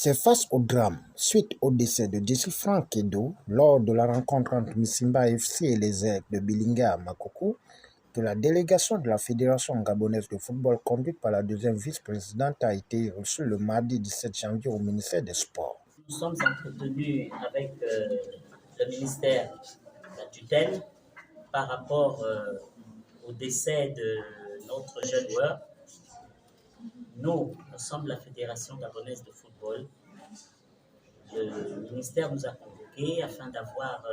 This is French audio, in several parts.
C'est face au drame, suite au décès de Jesse Frank Kedo, lors de la rencontre entre Misimba FC et les Aigles de Bilinga à Makoko, que la délégation de la Fédération gabonaise de football conduite par la deuxième vice-présidente a été reçue le mardi 17 janvier au ministère des Sports. Nous sommes entretenus avec le ministère de la tutelle par rapport au décès de notre jeune joueur. Nous sommes la Fédération gabonaise de football. Le ministère nous a convoqués afin d'avoir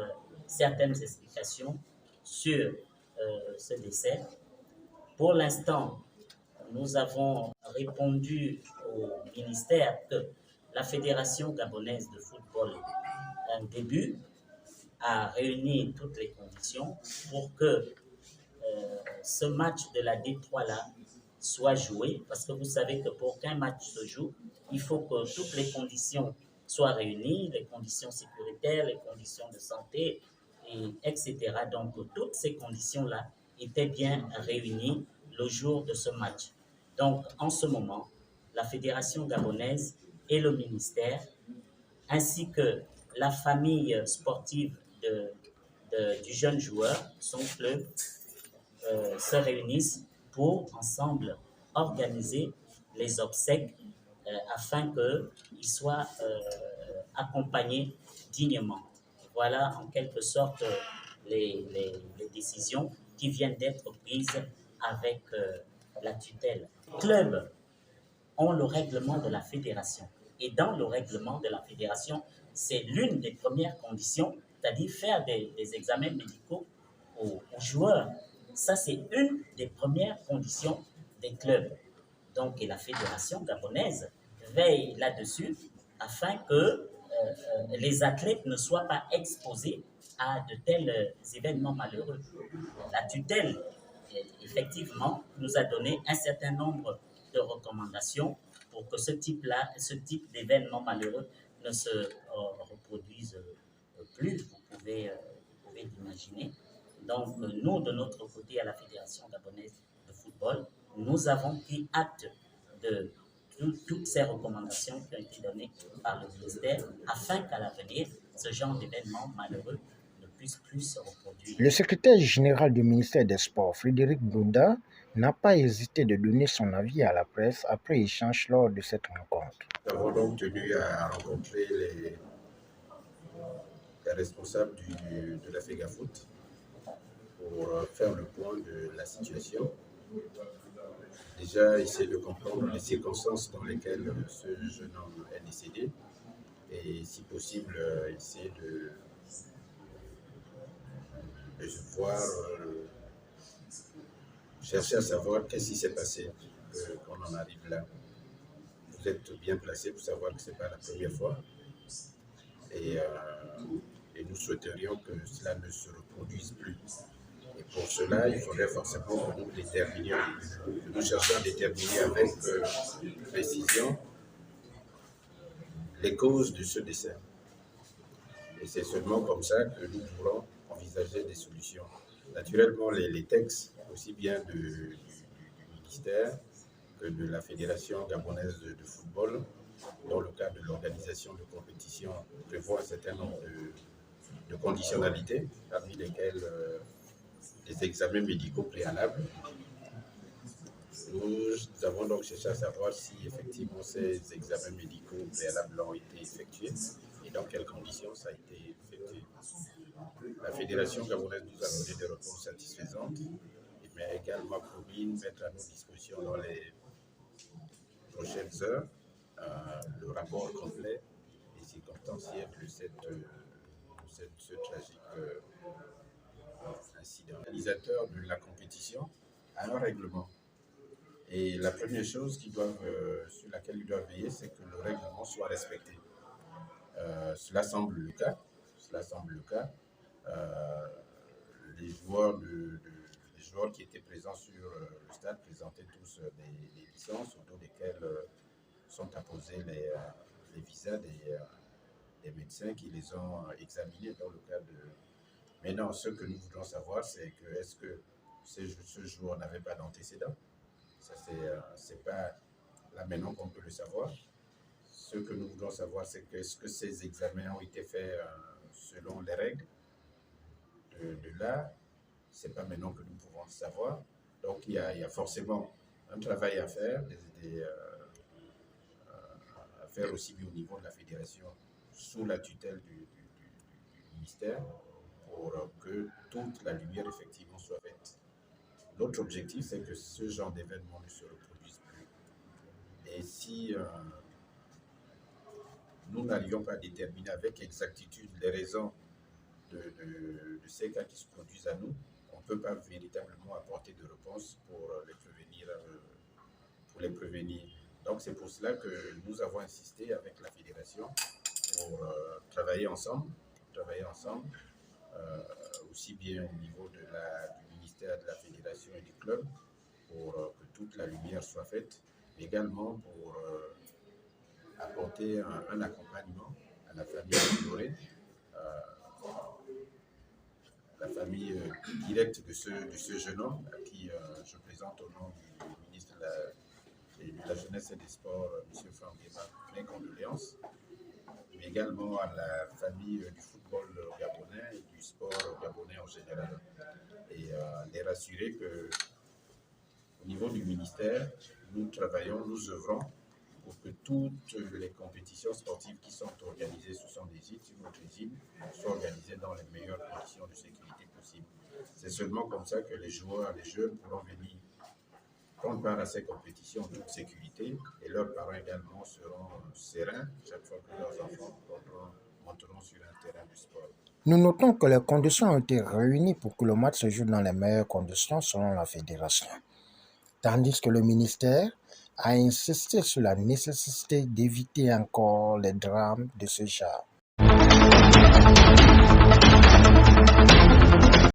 certaines explications sur ce décès. Pour l'instant, nous avons répondu au ministère que la Fédération gabonaise de football, un début, a réuni toutes les conditions pour que ce match de la D3-là soit joué, parce que vous savez que pour qu'un match se joue, il faut que toutes les conditions soient réunies, les conditions sécuritaires, les conditions de santé, etc. Donc, toutes ces conditions-là étaient bien réunies le jour de ce match. Donc, en ce moment, la Fédération gabonaise et le ministère, ainsi que la famille sportive du jeune joueur, son club, se réunissent pour ensemble organiser les obsèques afin qu'ils soient accompagnés dignement. Voilà en quelque sorte les décisions qui viennent d'être prises avec la tutelle. Les clubs ont le règlement de la fédération. Et dans le règlement de la fédération, c'est l'une des premières conditions, c'est-à-dire faire des examens médicaux aux joueurs. Ça, c'est une des premières conditions des clubs. Donc, et la fédération gabonaise veille là-dessus afin que les athlètes ne soient pas exposés à de tels événements malheureux. La tutelle, effectivement, nous a donné un certain nombre de recommandations pour que ce type d'événements malheureux ne se reproduise plus. Vous pouvez l'imaginer. Donc, nous, de notre côté, à la Fédération gabonaise de football, nous avons pris acte de toutes ces recommandations qui ont été données par le ministère afin qu'à l'avenir, ce genre d'événements malheureux ne puisse plus se reproduire. Le secrétaire général du ministère des Sports, Frédéric Douda, n'a pas hésité de donner son avis à la presse après échange lors de cette rencontre. Nous avons donc tenu à rencontrer les responsables de la FEGAFOOT pour faire le point de la situation. Déjà, essayer de comprendre les circonstances dans lesquelles ce jeune homme est décédé et, si possible, essayer de voir, chercher à savoir qu'est-ce qui s'est passé qu'on en arrive là. Vous êtes bien placé pour savoir que ce n'est pas la première fois et nous souhaiterions que cela ne se reproduise plus. Et pour cela, il faudrait forcément que nous cherchions à déterminer avec précision les causes de ce décès. Et c'est seulement comme ça que nous pourrons envisager des solutions. Naturellement, les textes, aussi bien du ministère que de la Fédération gabonaise de football, dans le cadre de l'organisation de compétitions, prévoient un certain nombre de conditionnalités, parmi lesquelles des examens médicaux préalables. Nous avons donc cherché à savoir si effectivement ces examens médicaux préalables ont été effectués et dans quelles conditions ça a été effectué. La Fédération gabonaise nous a donné des réponses satisfaisantes, mais également promis mettre à nos dispositions dans les prochaines heures le rapport complet et circonstanciel de ce tragique incident. L'organisateur de la compétition a un règlement. Et la première chose sur laquelle il doit veiller, c'est que le règlement soit respecté. Cela semble le cas. Les joueurs qui étaient présents sur le stade présentaient tous des licences autour desquelles sont apposés les visas des médecins qui les ont examinés dans le cadre de... Maintenant, ce que nous voudrons savoir, c'est que est-ce que ce joueur n'avait pas d'antécédents? Ça, c'est pas là maintenant qu'on peut le savoir. Ce que nous voulons savoir, c'est que est-ce que ces examens ont été faits selon les règles. De là, ce n'est pas maintenant que nous pouvons le savoir. Donc, il y a forcément un travail à faire, à faire aussi bien au niveau de la fédération, sous la tutelle du ministère, pour que toute la lumière effectivement soit faite. L'autre objectif, c'est que ce genre d'événement ne se reproduise plus. Et si nous n'arrivons pas à déterminer avec exactitude les raisons de ces cas qui se produisent à nous, on ne peut pas véritablement apporter de réponse pour les prévenir. Donc c'est pour cela que nous avons insisté avec la fédération pour travailler ensemble, aussi bien au niveau du ministère de la fédération et du club, pour que toute la lumière soit faite, mais également pour apporter un accompagnement à la famille ignorée, la famille directe de ce jeune homme à qui je présente au nom du ministre de la Jeunesse et des Sports, M. Franck Guéma, mes condoléances, mais également à la famille du football gabonais et du sport gabonais en général. Et les rassurer qu'au niveau du ministère, nous travaillons, nous œuvrons pour que toutes les compétitions sportives qui sont organisées sous son régime soient organisées dans les meilleures conditions de sécurité possibles. C'est seulement comme ça que les joueurs, les jeunes pourront venir prendre part à ces compétitions en toute sécurité et leurs parents également seront sereins chaque fois que leurs enfants monteront sur un terrain de sport. Nous notons que les conditions ont été réunies pour que le match se joue dans les meilleures conditions selon la fédération, tandis que le ministère a insisté sur la nécessité d'éviter encore les drames de ce genre.